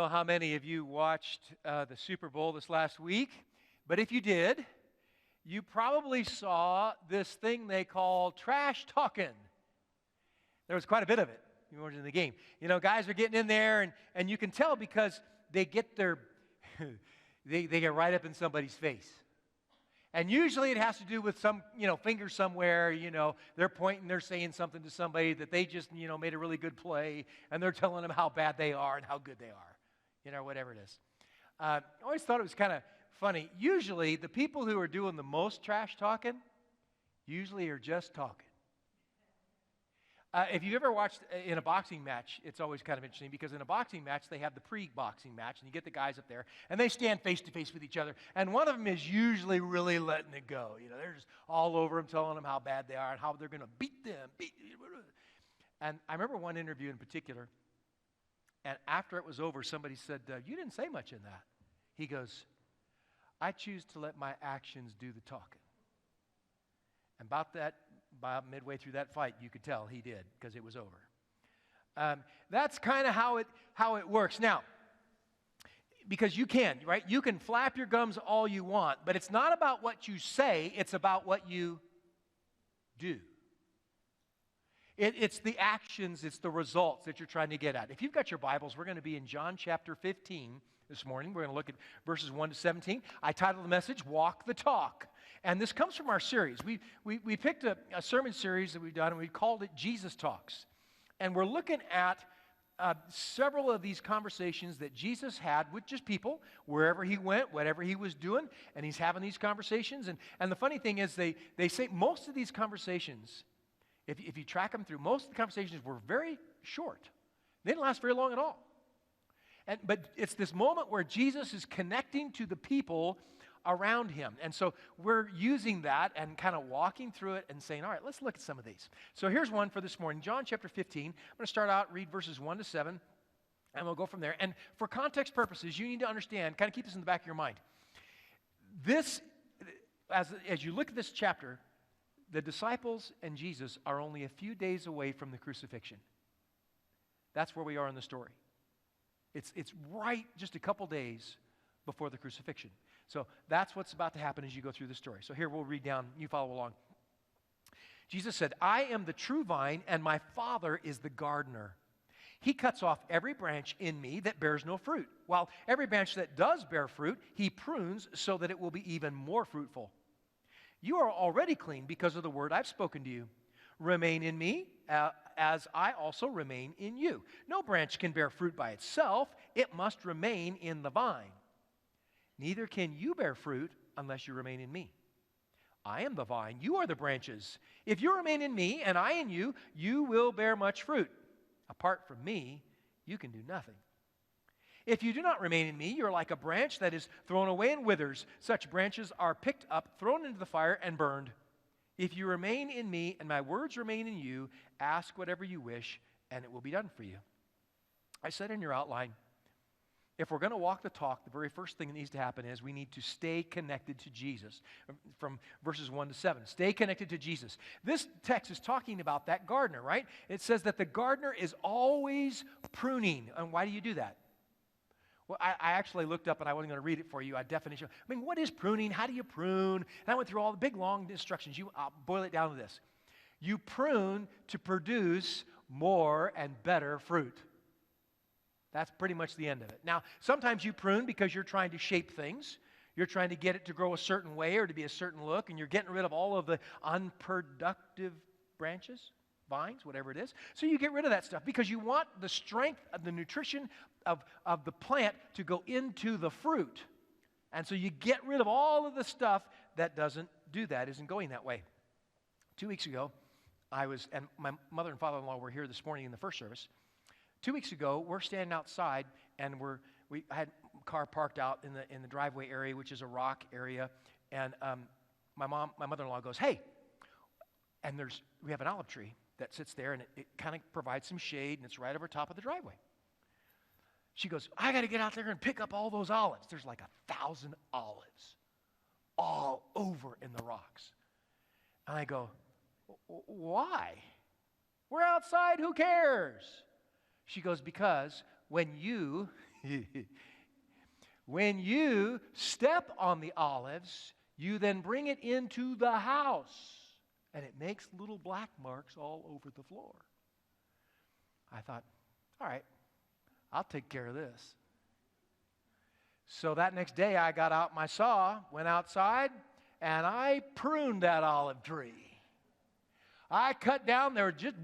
know how many of you watched the Super Bowl this last week, but if you did, you probably saw this thing they call trash talking. There was quite a bit of it. You weren't in the game. You know, guys are getting in there, and you can tell because they get their, they get right up in somebody's face. And usually it has to do with some, finger somewhere, they're pointing, they're saying something to somebody that they just, made a really good play, and they're telling them how bad they are and how good they are, whatever it is. I always thought it was kind of funny. Usually the people who are doing the most trash talking usually are just talking. If you've ever watched in a boxing match, it's always kind of interesting because in a boxing match, they have the pre-boxing match, and you get the guys up there, and they stand face-to-face with each other, and one of them is usually really letting it go. They're just all over them, telling them how bad they are and how they're going to beat them. And I remember one interview in particular, and after it was over, somebody said, you didn't say much in that. He goes, I choose to let my actions do the talking. And about midway through that fight, you could tell he did because it was over. That's kind of how it works. Now, because you can, right? You can flap your gums all you want, but it's not about what you say, it's about what you do. It's the actions, it's the results that you're trying to get at. If you've got your Bibles, we're going to be in John chapter 15 this morning. We're going to look at verses 1 to 17. I titled the message, Walk the Talk. And this comes from our series. We picked a sermon series that we've done, and we called it Jesus Talks. And we're looking at several of these conversations that Jesus had with just people, wherever he went, whatever he was doing, and he's having these conversations. And the funny thing is they say most of these conversations, if you track them through, most of the conversations were very short. They didn't last very long at all. But it's this moment where Jesus is connecting to the people around him. And so we're using that and kind of walking through it and saying, all right, let's look at some of these. So here's one for this morning, John chapter 15. I'm going to start out, read verses 1 to 7, and we'll go from there. And for context purposes, you need to understand, kind of keep this in the back of your mind. This, as you look at this chapter, the disciples and Jesus are only a few days away from the crucifixion. That's where we are in the story. It's right just a couple days before the crucifixion. So that's what's about to happen as you go through the story. So here we'll read down, you follow along. Jesus said, I am the true vine, and my Father is the gardener. He cuts off every branch in me that bears no fruit, while every branch that does bear fruit, he prunes so that it will be even more fruitful. You are already clean because of the word I've spoken to you. Remain in me, as I also remain in you. No branch can bear fruit by itself. It must remain in the vine. Neither can you bear fruit unless you remain in me. I am the vine, you are the branches. If you remain in me and I in you, you will bear much fruit. Apart from me, you can do nothing. If you do not remain in me, you're like a branch that is thrown away and withers. Such branches are picked up, thrown into the fire, and burned. If you remain in me and my words remain in you, ask whatever you wish, and it will be done for you. I said in your outline, if we're going to walk the talk, the very first thing that needs to happen is we need to stay connected to Jesus. From verses 1 to 7, stay connected to Jesus. This text is talking about that gardener, right? It says that the gardener is always pruning. And why do you do that? Well, I actually looked up, and I wasn't going to read it for you, a definition. I mean, what is pruning? How do you prune? And I went through all the big, long instructions. I'll boil it down to this. You prune to produce more and better fruit. That's pretty much the end of it. Now, sometimes you prune because you're trying to shape things. You're trying to get it to grow a certain way or to be a certain look, and you're getting rid of all of the unproductive branches, vines, whatever it is. So you get rid of that stuff because you want the strength of the nutrition of the plant to go into the fruit. And so you get rid of all of the stuff that doesn't do that, isn't going that way. 2 weeks ago, and my mother and father-in-law were here this morning in the first service. 2 weeks ago, we're standing outside, and I had a car parked out in the driveway area, which is a rock area, and my mother-in-law goes, hey, and we have an olive tree that sits there, and it kind of provides some shade, and it's right over top of the driveway. She goes, I got to get out there and pick up all those olives. There's like 1,000 olives all over in the rocks. And I go, why? We're outside, who cares? She goes, because when you When you step on the olives, you then bring it into the house, and it makes little black marks all over the floor. I thought, all right, I'll take care of this. So that next day, I got out my saw, went outside, and I pruned that olive tree. I cut down, there were just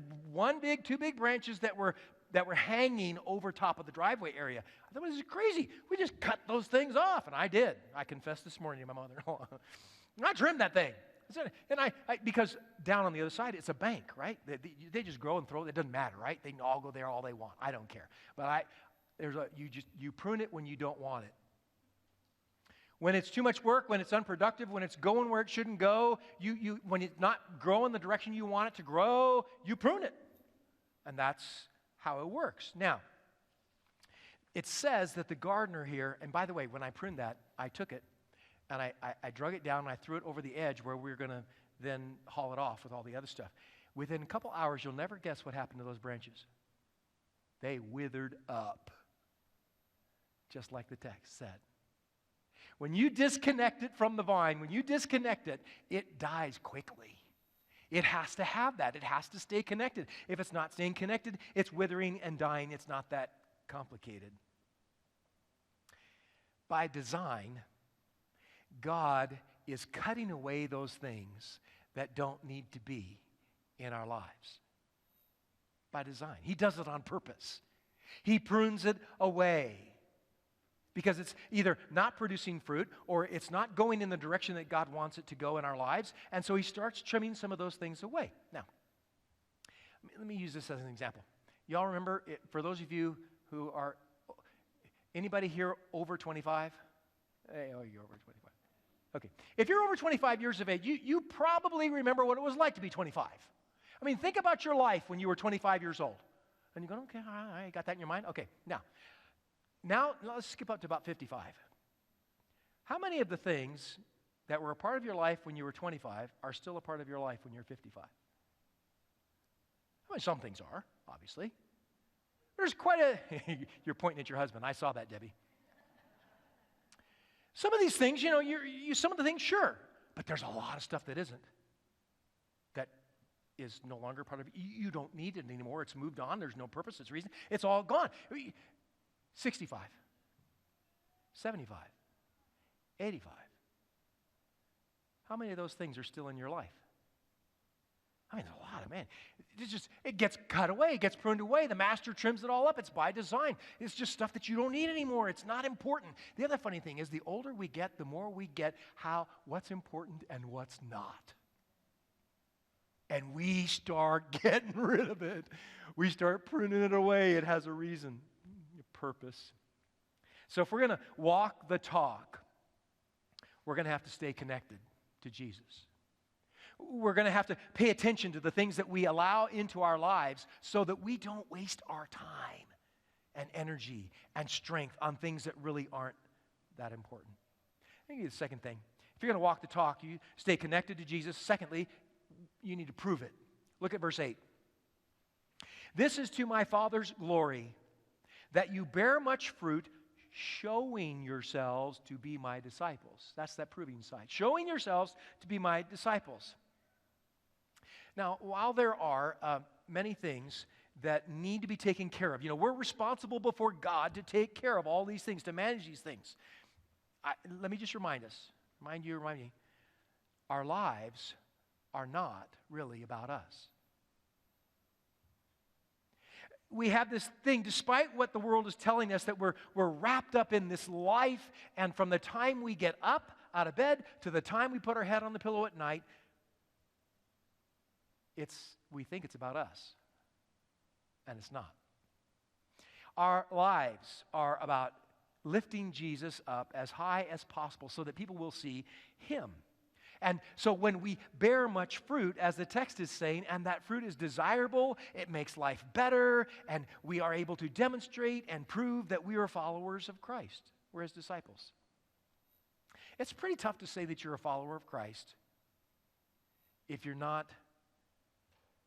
two big branches that were hanging over top of the driveway area. I thought, this is crazy. We just cut those things off. And I did. I confessed this morning to my mother-in-law. And I trimmed that thing. And I because down on the other side, it's a bank, right? They just grow and throw. It doesn't matter, right? They can all go there all they want. I don't care. But you prune it when you don't want it. When it's too much work, when it's unproductive, when it's going where it shouldn't go, when it's not growing the direction you want it to grow, you prune it. And that's how it works. Now, it says that the gardener here, and by the way, when I pruned that, I took it, and I drug it down, and I threw it over the edge where we were going to then haul it off with all the other stuff. Within a couple hours, you'll never guess what happened to those branches. They withered up, just like the text said. When you disconnect it from the vine, when you disconnect it, it dies quickly. It has to have that. It has to stay connected. If it's not staying connected, it's withering and dying. It's not that complicated. By design, God is cutting away those things that don't need to be in our lives. By design. He does it on purpose. He prunes it away because it's either not producing fruit or it's not going in the direction that God wants it to go in our lives. And so he starts trimming some of those things away. Now, let me use this as an example. Y'all remember, for those of you who are, anybody here over 25? Hey, oh, you're over 25. Okay. If you're over 25 years of age, you probably remember what it was like to be 25. I mean, think about your life when you were 25 years old. And you're going, okay, all right, got that in your mind? Okay, now let's skip up to about 55. How many of the things that were a part of your life when you were 25 are still a part of your life when you're 55? I mean, some things are, obviously. There's quite a, you're pointing at your husband. I saw that, Debbie. Some of these things, some of the things, sure. But there's a lot of stuff that isn't. That is no longer part of it. You don't need it anymore. It's moved on. There's no purpose. It's reason. It's all gone. 65, 75, 85. How many of those things are still in your life? I mean, there's a lot of, man. It gets cut away. It gets pruned away. The master trims it all up. It's by design. It's just stuff that you don't need anymore. It's not important. The other funny thing is the older we get, the more we get what's important and what's not. And we start getting rid of it. We start pruning it away. It has a reason, a purpose. So if we're going to walk the talk, we're going to have to stay connected to Jesus. We're going to have to pay attention to the things that we allow into our lives so that we don't waste our time and energy and strength on things that really aren't that important. I think the second thing, if you're going to walk the talk, you stay connected to Jesus. Secondly, you need to prove it. Look at verse 8. This is to my Father's glory, that you bear much fruit, showing yourselves to be my disciples. That's that proving side. Showing yourselves to be my disciples. Now, while there are many things that need to be taken care of, we're responsible before God to take care of all these things, to manage these things. Let me just remind me, our lives are not really about us. We have this thing, despite what the world is telling us, that we're wrapped up in this life, and from the time we get up out of bed to the time we put our head on the pillow at night, we think it's about us, and it's not. Our lives are about lifting Jesus up as high as possible so that people will see him. And so when we bear much fruit, as the text is saying, and that fruit is desirable, it makes life better, and we are able to demonstrate and prove that we are followers of Christ. We're his disciples. It's pretty tough to say that you're a follower of Christ if you're not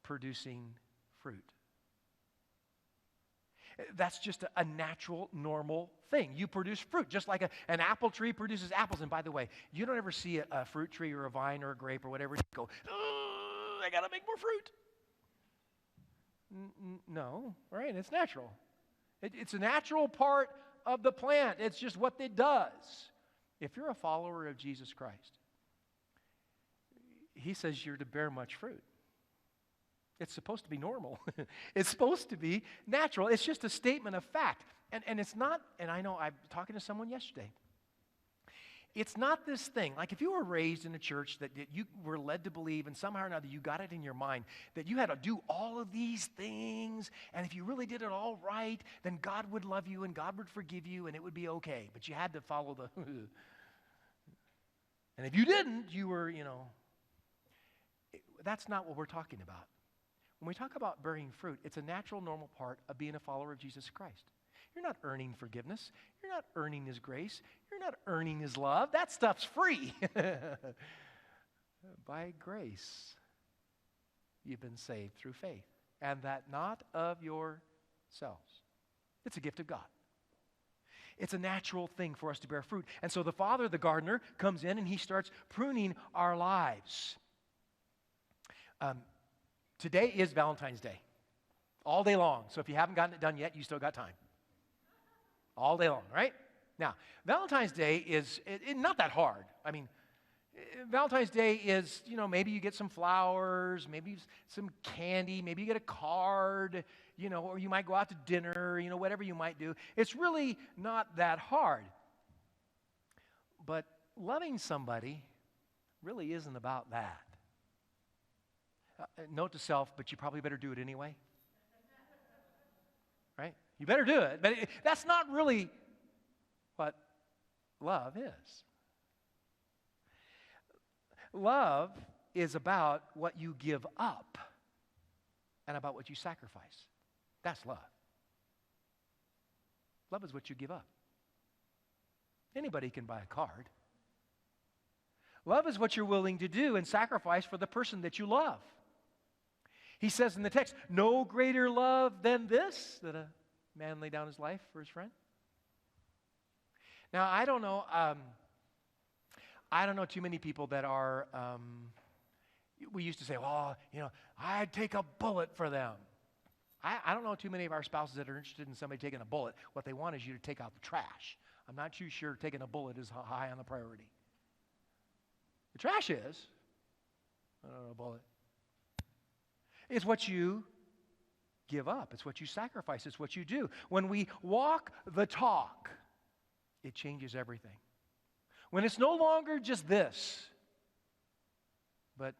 producing fruit. That's just a natural, normal thing. You produce fruit, just like an apple tree produces apples. And by the way, you don't ever see a fruit tree or a vine or a grape or whatever and go, oh, I got to make more fruit. No, right? It's natural. It's a natural part of the plant. It's just what it does. If you're a follower of Jesus Christ, he says you're to bear much fruit. It's supposed to be normal. It's supposed to be natural. It's just a statement of fact. And it's not, and I know I'm talking to someone yesterday. It's not this thing, like if you were raised in a church that you were led to believe, and somehow or another you got it in your mind, that you had to do all of these things, and if you really did it all right, then God would love you, and God would forgive you, and it would be okay. But you had to follow the, and if you didn't, you were, that's not what we're talking about. When we talk about bearing fruit, it's a natural, normal part of being a follower of Jesus Christ. You're not earning forgiveness. You're not earning his grace. You're not earning his love. That stuff's free. By grace, you've been saved through faith, and that not of yourselves. It's a gift of God. It's a natural thing for us to bear fruit. And so the Father, the gardener, comes in and he starts pruning our lives. Today is Valentine's Day, all day long. So if you haven't gotten it done yet, you still got time. All day long, right? Now, Valentine's Day is not that hard. I mean, Valentine's Day is, maybe you get some flowers, maybe some candy, maybe you get a card, or you might go out to dinner, whatever you might do. It's really not that hard. But loving somebody really isn't about that. Note to self, but you probably better do it anyway. Right? You better do it. But that's not really what love is. Love is about what you give up and about what you sacrifice. That's love. Love is what you give up. Anybody can buy a card. Love is what you're willing to do and sacrifice for the person that you love. He says in the text, no greater love than this, that a man lay down his life for his friend. Now, I don't know too many people that are, we used to say, I'd take a bullet for them. I don't know too many of our spouses that are interested in somebody taking a bullet. What they want is you to take out the trash. I'm not too sure taking a bullet is high on the priority. The trash is, a bullet. It's what you give up. It's what you sacrifice. It's what you do. When we walk the talk, it changes everything. When it's no longer just this, but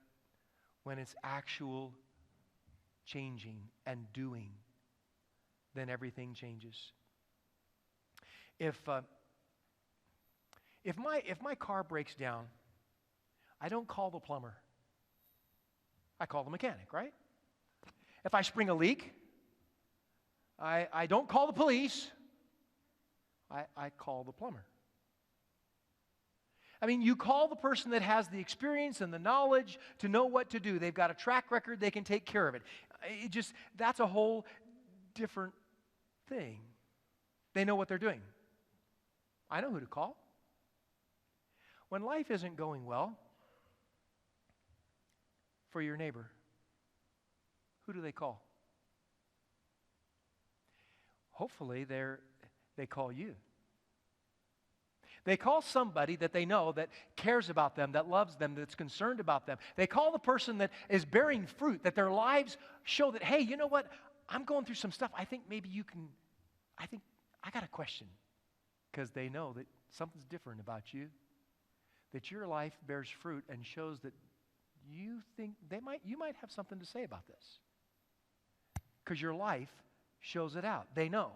when it's actual changing and doing, then everything changes. If my car breaks down, I don't call the plumber. I call the mechanic, right? If I spring a leak, I don't call the police. I call the plumber. I mean, you call the person that has the experience and the knowledge to know what to do. They've got a track record. They can take care of it. That's a whole different thing. They know what they're doing. I know who to call. When life isn't going well for your neighbor, who do they call? Hopefully, they call you. They call somebody that they know that cares about them, that loves them, that's concerned about them. They call the person that is bearing fruit, that their lives show that, hey, you know what? I'm going through some stuff. I think maybe you can, I got a question. Because they know that something's different about you, that your life bears fruit and shows that you think you might have something to say about this. Because your life shows it out. They know.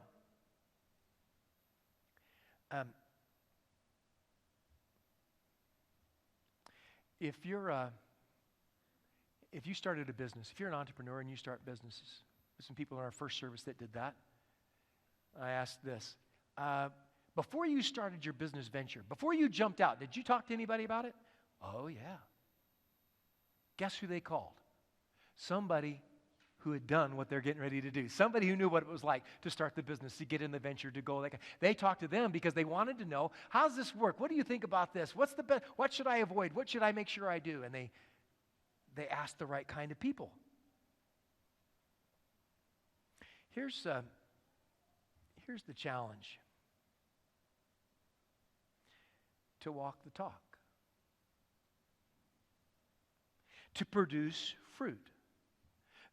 If you started a business, if you're an entrepreneur and you start businesses, there's some people in our first service that did that. I asked this. Before you started your business venture, before you jumped out, did you talk to anybody about it? Oh, yeah. Guess who they called? Somebody who had done what they're getting ready to do. Somebody who knew what it was like to start the business, to get in the venture, to go. They talked to them because they wanted to know, how's this work? What do you think about this? What should I avoid? What should I make sure I do? And they asked the right kind of people. Here's the challenge. To walk the talk. To produce fruit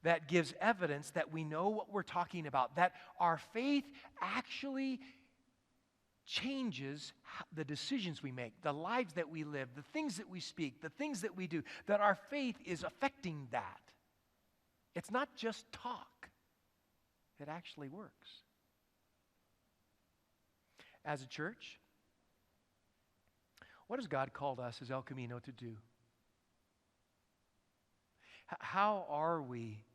that gives evidence that we know what we're talking about, that our faith actually changes the decisions we make, the lives that we live, the things that we speak, the things that we do, that our faith is affecting that. It's not just talk. It actually works. As a church, what has God called us as El Camino to do? How are we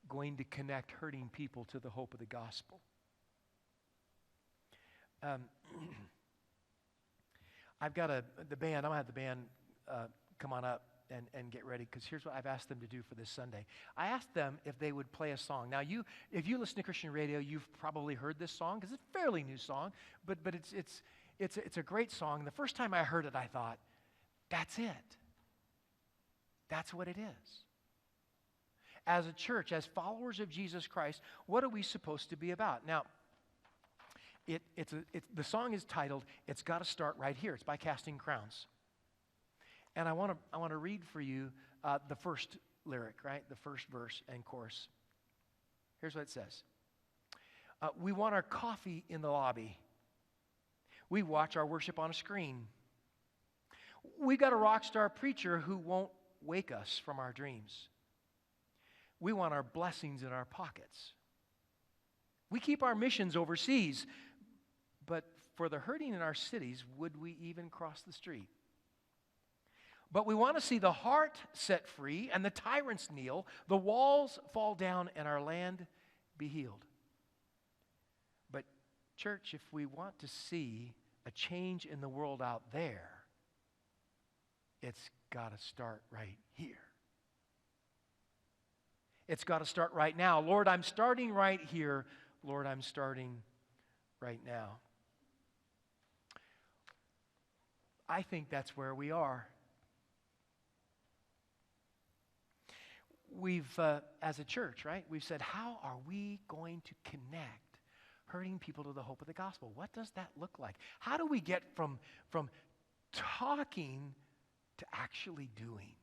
going to connect hurting people to the hope of the gospel? I've got the band. I'm going to have the band come on up and get ready, because here's what I've asked them to do for this Sunday. I asked them if they would play a song. Now, if you listen to Christian radio, you've probably heard this song, because it's a fairly new song, but it's a great song. The first time I heard it, I thought, that's it. That's what it is. As a church, as followers of Jesus Christ, what are we supposed to be about? Now, the song is titled, It's Gotta Start Right Here. It's by Casting Crowns. And I want to read for you the first lyric, right? The first verse and chorus. Here's what it says. We want our coffee in the lobby. We watch our worship on a screen. We got a rock star preacher who won't wake us from our dreams. We want our blessings in our pockets. We keep our missions overseas, but for the hurting in our cities, would we even cross the street? But we want to see the heart set free and the tyrants kneel, the walls fall down, and our land be healed. But church, if we want to see a change in the world out there, it's got to start right here. It's got to start right now. Lord, I'm starting right here. Lord, I'm starting right now. I think that's where we are. We've, as a church, right, we've said, how are we going to connect hurting people to the hope of the gospel? What does that look like? How do we get from talking to actually doing?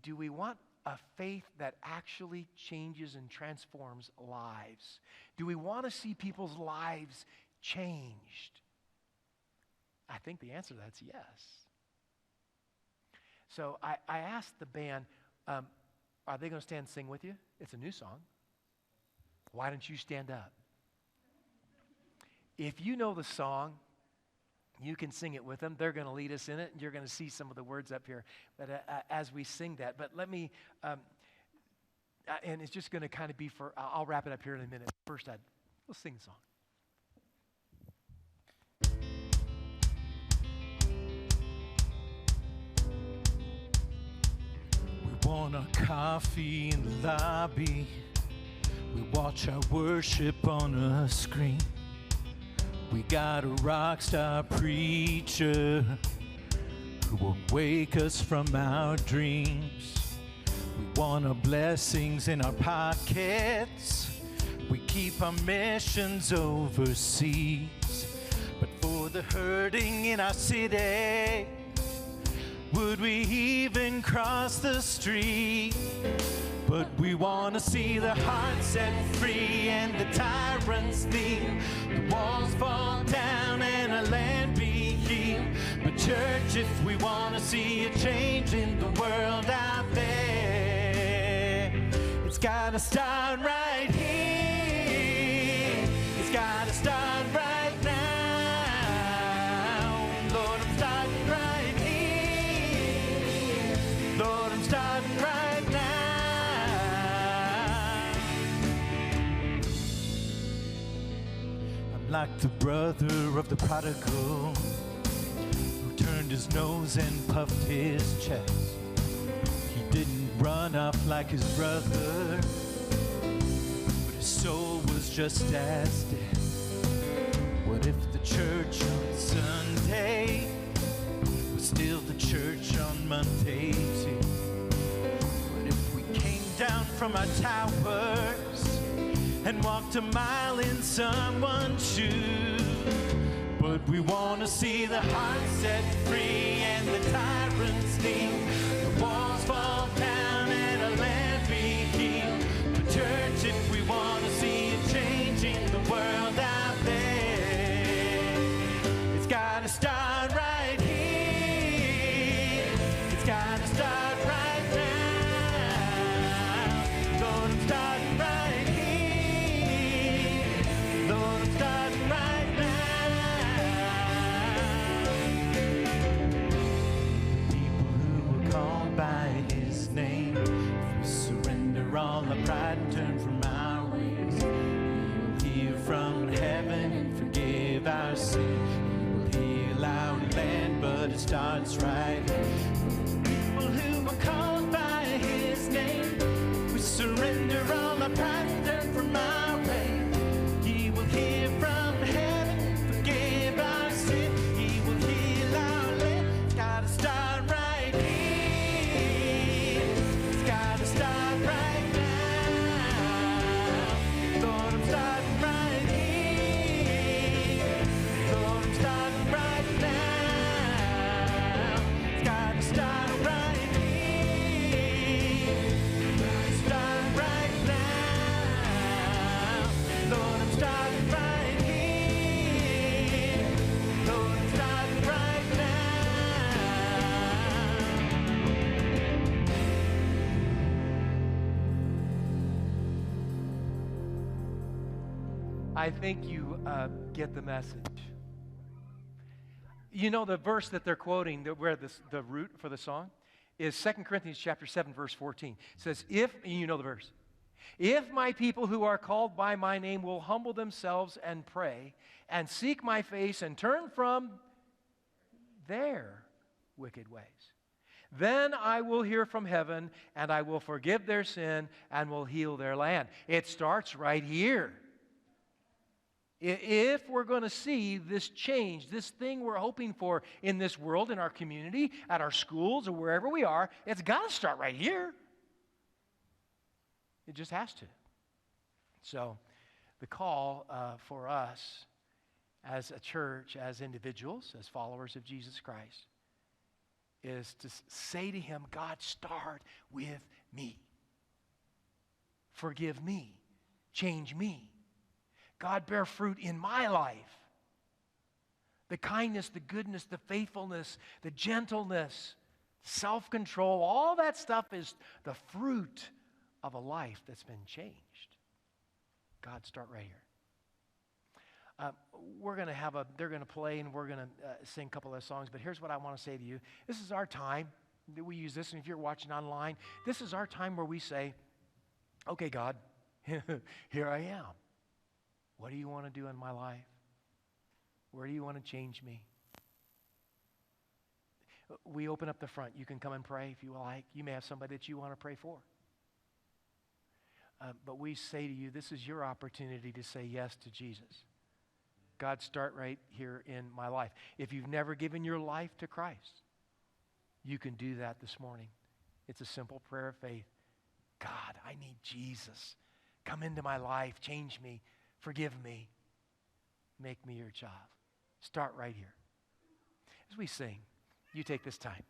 Do we want a faith that actually changes and transforms lives? Do we want to see people's lives changed? I think the answer to that's yes. So I asked the band, are they going to stand and sing with you? It's a new song. Why don't you stand up? If you know the song, you can sing it with them. They're going to lead us in it, and you're going to see some of the words up here as we sing that. But let me, and it's just going to kind of be I'll wrap it up here in a minute. First, let's sing the song. We want our coffee in the lobby. We watch our worship on a screen. We got a rock star preacher who will wake us from our dreams. We want our blessings in our pockets. We keep our missions overseas. But for the hurting in our city, would we even cross the street? But we want to see the heart set free and the tyrants kneel. The walls fall down and our land be healed. But church, if we want to see a change in the world out there, it's got to start right here. It's got to start right now. Lord, I'm starting right here. Lord, I'm starting right now. Like the brother of the prodigal who turned his nose and puffed his chest. He run off like his brother, but his soul was just as dead. What if the church on Sunday was still the church on Monday too? What if we came down from our towers and walked a mile in someone's shoes? But we want to see the heart set free and the tyrants leave, the walls fall down and a land be healed. But church, if we want to see it changing the world out there, it's got to start right here. It's got to start right now. Lord, I'm starting right here. Lord, I'm starting right now. By his name, if we surrender all our pride and turn from our ways, he will hear from heaven and forgive our sin. He will heal our land, but it starts right here. People who are called by his name, we surrender all our pride and turn from our ways. He will hear from heaven and forgive our sin. He will heal our land. It's gotta start right here. Start right now. Lord, I'm starting right here. Lord, I'm starting right now. It's got to start right here. Start right now. Lord, I'm starting right here. Lord, I'm starting right now. I think you get the message. You know the verse that they're quoting, where the root for the song is 2 Corinthians chapter 7, verse 14. It says, you know the verse, if my people who are called by my name will humble themselves and pray and seek my face and turn from their wicked ways, then I will hear from heaven and I will forgive their sin and will heal their land. It starts right here. If we're going to see this change, this thing we're hoping for in this world, in our community, at our schools, or wherever we are, it's got to start right here. It just has to. So the call for us as a church, as individuals, as followers of Jesus Christ, is to say to him, God, start with me. Forgive me. Change me. God, bear fruit in my life. The kindness, the goodness, the faithfulness, the gentleness, self-control, all that stuff is the fruit of a life that's been changed. God, start right here. They're going to play and we're going to sing a couple of songs, but here's what I want to say to you. This is our time that we use this, and if you're watching online, this is our time where we say, okay, God, here I am. What do you want to do in my life? Where do you want to change me? We open up the front. You can come and pray if you like. You may have somebody that you want to pray for. But we say to you, this is your opportunity to say yes to Jesus. God, start right here in my life. If you've never given your life to Christ, you can do that this morning. It's a simple prayer of faith. God, I need Jesus. Come into my life. Change me. Forgive me. Make me your child. Start right here. As we sing, you take this time.